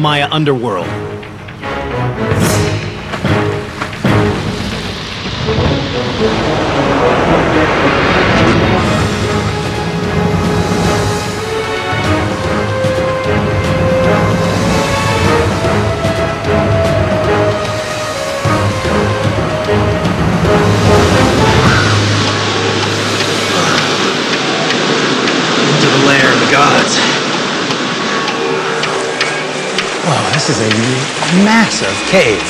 Maya underworld. Gods. Whoa, this is a massive cave.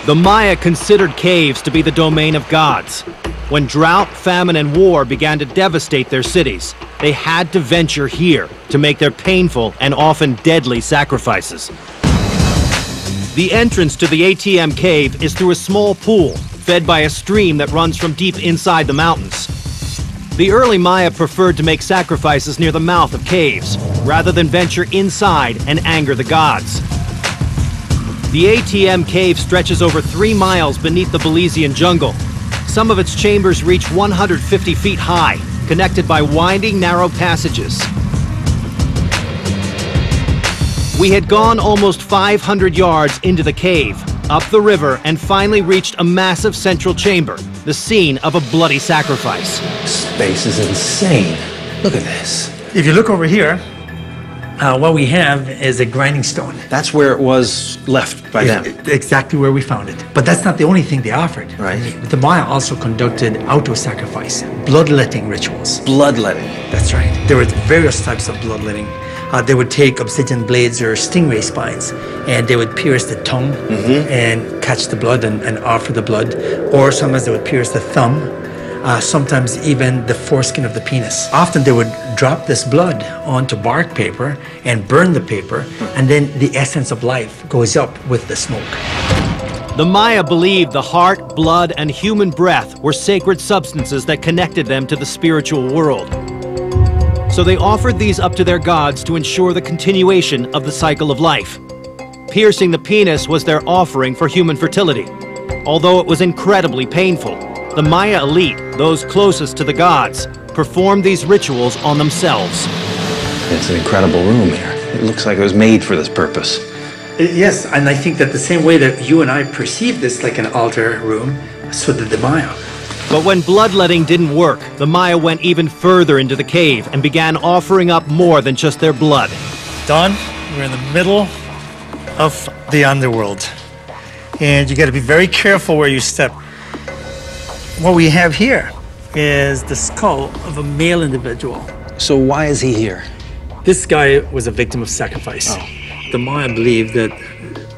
The Maya considered caves to be the domain of gods. When drought, famine, and war began to devastate their cities, they had to venture here to make their painful and often deadly sacrifices. The entrance to the ATM cave is through a small pool, fed by a stream that runs from deep inside the mountains. The early Maya preferred to make sacrifices near the mouth of caves, rather than venture inside and anger the gods. The ATM cave stretches over 3 miles beneath the Belizean jungle. Some of its chambers reach 150 feet high, connected by winding, narrow passages. We had gone almost 500 yards into the cave, up the river, and finally reached a massive central chamber, the scene of a bloody sacrifice. Space is insane. Look at this. If you look over here, what we have is a grinding stone. That's where it was left by them. Exactly where we found it. But that's not the only thing they offered. Right. The Maya also conducted auto-sacrifice, bloodletting rituals. Bloodletting. That's right. There were various types of bloodletting. They would take obsidian blades or stingray spines, and they would pierce the tongue and catch the blood and offer the blood. Or sometimes they would pierce the thumb, sometimes even the foreskin of the penis. Often they would drop this blood onto bark paper and burn the paper, and then the essence of life goes up with the smoke. The Maya believed the heart, blood, and human breath were sacred substances that connected them to the spiritual world. So they offered these up to their gods to ensure the continuation of the cycle of life. Piercing the penis was their offering for human fertility. Although it was incredibly painful, the Maya elite, those closest to the gods, performed these rituals on themselves. It's an incredible room here. It looks like it was made for this purpose. Yes, and I think that the same way that you and I perceive this like an altar room, so did the Maya. But when bloodletting didn't work, the Maya went even further into the cave and began offering up more than just their blood. Don, we're in the middle of the underworld, and you got to be very careful where you step. What we have here is the skull of a male individual. So why is he here? This guy was a victim of sacrifice. Oh. The Maya believed that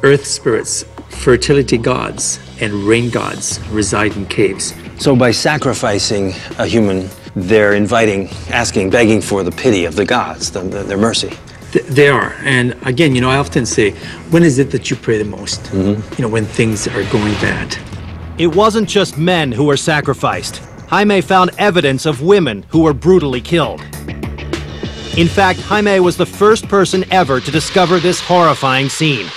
earth spirits, fertility gods, and rain gods reside in caves. So by sacrificing a human, they're inviting, asking, begging for the pity of the gods, their mercy. They are. And again, you know, I often say, when is it that you pray the most? You know, when things are going bad. It wasn't just men who were sacrificed. Jaime found evidence of women who were brutally killed. In fact, Jaime was the first person ever to discover this horrifying scene.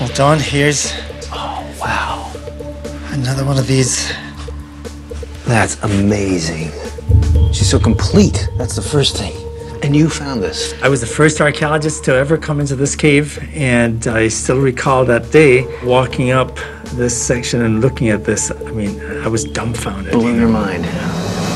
Well, Don, here's... Oh, wow. Another one of these. That's amazing. She's so complete. That's the first thing. And you found this. I was the first archaeologist to ever come into this cave, and I still recall that day walking up this section and looking at this. I mean, I was dumbfounded. Blew your mind.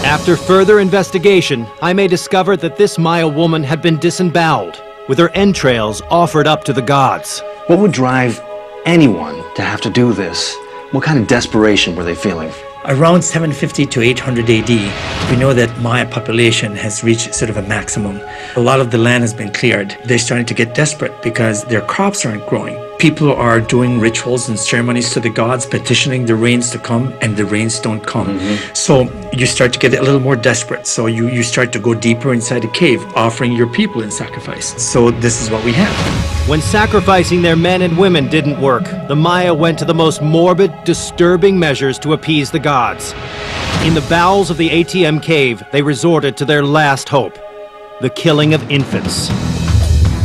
After further investigation, Jaime discovered that this Maya woman had been disemboweled, with her entrails offered up to the gods. What would drive anyone to have to do this? What kind of desperation were they feeling? Around 750 to 800 AD, we know that Maya population has reached sort of a maximum. A lot of the land has been cleared. They're starting to get desperate because their crops aren't growing. People are doing rituals and ceremonies to the gods, petitioning the rains to come, and the rains don't come. So you start to get a little more desperate. So you start to go deeper inside the cave, offering your people in sacrifice. So this is what we have. When sacrificing their men and women didn't work, the Maya went to the most morbid, disturbing measures to appease the gods. In the bowels of the ATM cave, they resorted to their last hope, the killing of infants.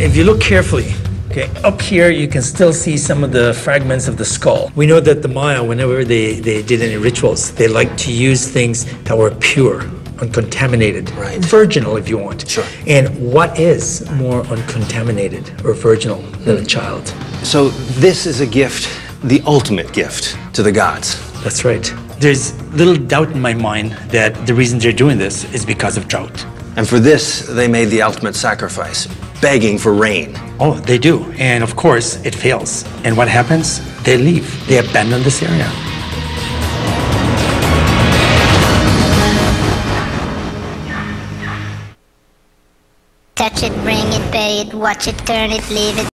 If you look carefully, okay, up here you can still see some of the fragments of the skull. We know that the Maya, whenever they did any rituals, they liked to use things that were pure. uncontaminated, Right. virginal if you want. Sure. And what is more uncontaminated or virginal than a child? So this is a gift, the ultimate gift to the gods. That's right. There's little doubt in my mind that the reason they're doing this is because of drought. And for this, they made the ultimate sacrifice, begging for rain. Oh, they do. And of course, it fails. And what happens? They leave. They abandon this area. Touch it, bring it, pay it, watch it, turn it, leave it.